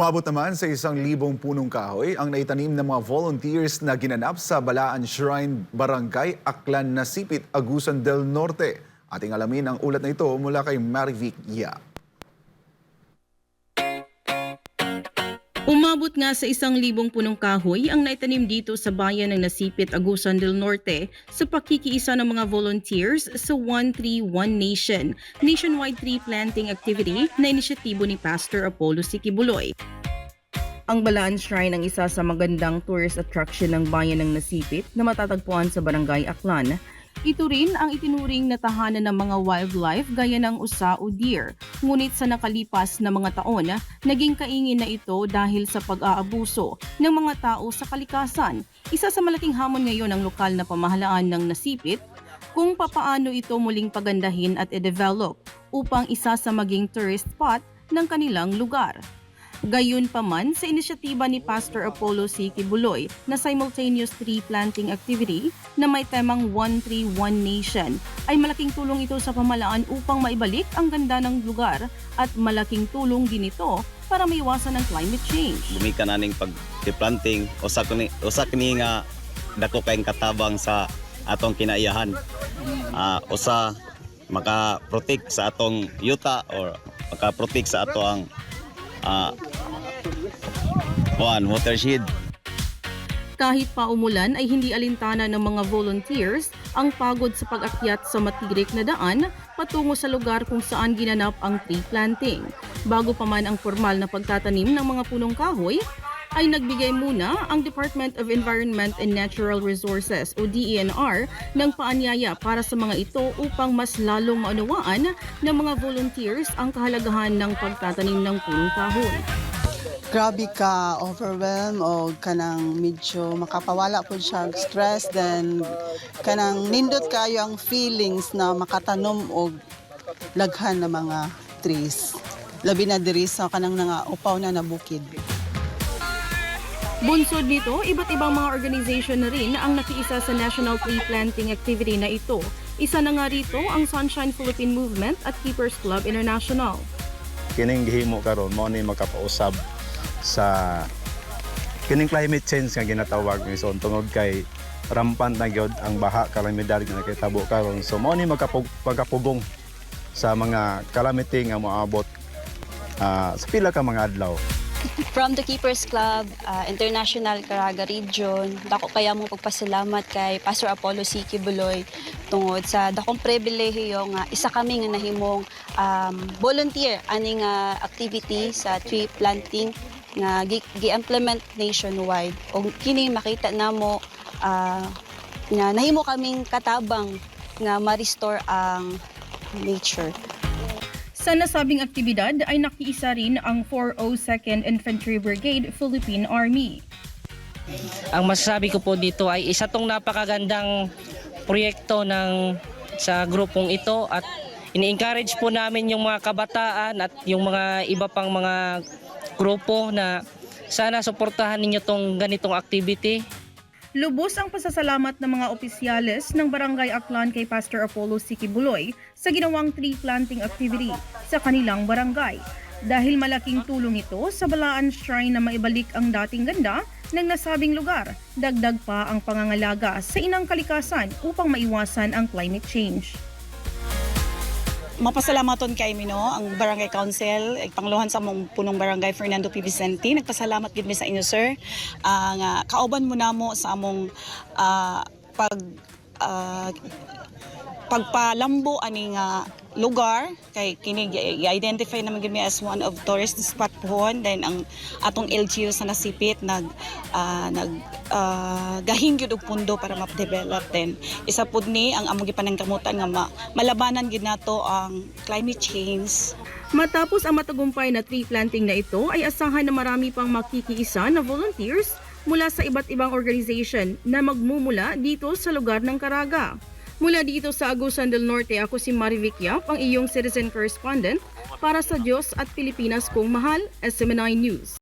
Umabot naman sa 1,000 punong kahoy ang naitanim ng mga volunteers na ginanap sa Balaan Shrine Barangay, Aklan, Nasipit, Agusan del Norte. Ating alamin ang ulat na ito mula kay Marivic Ya. Umabot nga sa 1,000 punong kahoy ang naitanim dito sa bayan ng Nasipit, Agusan del Norte sa pakikiisa ng mga volunteers sa 131 Nation, nationwide tree planting activity na inisyatibo ni Pastor Apollo Sikibuloy. Ang Balaan Shrine ang isa sa magandang tourist attraction ng bayan ng Nasipit na matatagpuan sa Barangay Aklan. Ito rin ang itinuring na tahanan ng mga wildlife gaya ng usa o deer. Ngunit sa nakalipas na mga taon, naging kaingin na ito dahil sa pag-aabuso ng mga tao sa kalikasan. Isa sa malaking hamon ngayon ng lokal na pamahalaan ng Nasipit kung papaano ito muling pagandahin at i-develop upang isa sa maging tourist spot ng kanilang lugar. Gayunpaman, sa inisyatiba ni Pastor Apollo Sikibuloy na simultaneous tree planting activity na may temang 131 Nation, ay malaking tulong ito sa pamahalaan upang maibalik ang ganda ng lugar at malaking tulong din ito para maiwasan ang climate change. Bumika na ning pag-planting, usa kini nga dako kayong katabang sa atong kinaiyahan. Usa maka-protect sa atong yuta or maka-protect sa atong watershed. Kahit pa umulan ay hindi alintana ng mga volunteers ang pagod sa pag-akyat sa matirik na daan patungo sa lugar kung saan ginanap ang tree planting. Bago pa man ang formal na pagtatanim ng mga punong kahoy, ay nagbigay muna ang Department of Environment and Natural Resources o DENR ng paanyaya para sa mga ito upang mas lalong maunawaan ng mga volunteers ang kahalagahan ng pagtatanim ng punong kahoy. Grabe ka overwhelm o kanang medyo makapawala po siya stress, then kanang nindot kayo ang feelings na makatanom og laghan ng mga trees, labi na diri sa kanang nga upaw na nabukid. Bunsod nito, iba't ibang mga organization na rin ang nakiisa sa national tree planting activity na ito. Isa na nga rito ang Sunshine Philippine Movement at Keepers Club International. Kining gihimo karon mo ni makapausab sa kining climate change nga ginatawag ni so tungod kay rampant na gyud ang baha kalamidad nga nakitabo karon, so mo ni magkapugong sa mga calamity nga moabot sa pila ka mga adlaw. From the Keepers Club, International Caraga Region, dako kaya mo pagpasalamat kay Pastor Apollo Sikibuloy tungod sa dakong pribilehiyo nga isa kami nga nahimong volunteer aning activity sa tree planting nga gi-implement nationwide. O kini makita namo nga nahimo kaming katabang nga ma-restore ang nature. Sa nasabing aktibidad ay nakiisa rin ang 402nd Infantry Brigade Philippine Army. Ang masasabi ko po dito ay isa tong napakagandang proyekto sa grupong ito at ini-encourage po namin yung mga kabataan at yung mga iba pang mga grupo na sana suportahan ninyo tong ganitong activity. Lubos ang pasasalamat ng mga opisyales ng Barangay Aklan kay Pastor Apollo Sikibuloy sa ginawang tree planting activity sa kanilang barangay. Dahil malaking tulong ito sa Balaan Shrine na maibalik ang dating ganda ng nasabing lugar, dagdag pa ang pangangalaga sa inang kalikasan upang maiwasan ang climate change. Mapasalamaton kay mi ang Barangay Council, pangluhan sa mong punong Barangay Fernando P. Vicente. Nagpasalamat gid mi sa inyo, sir. Nga kauban mo namo sa among pagpalambo ani nga lugar kay kini i-identify naman gid mi as one of tourist spot pohon. Then ang atong LGU sa Nasipit gahing gyud og pundo para ma-develop. Then isa pud ni ang among gipanangkamutan nga malabanan gid nato ang climate change. Matapos ang matagumpay na tree planting na ito ay asahan na marami pang makikiisa na volunteers mula sa iba't ibang organization na magmumula dito sa lugar ng Caraga. Mula dito sa Agusan del Norte, ako si Marivic Yap, ang iyong citizen correspondent para sa Diyos at Pilipinas kong mahal, SM9 News.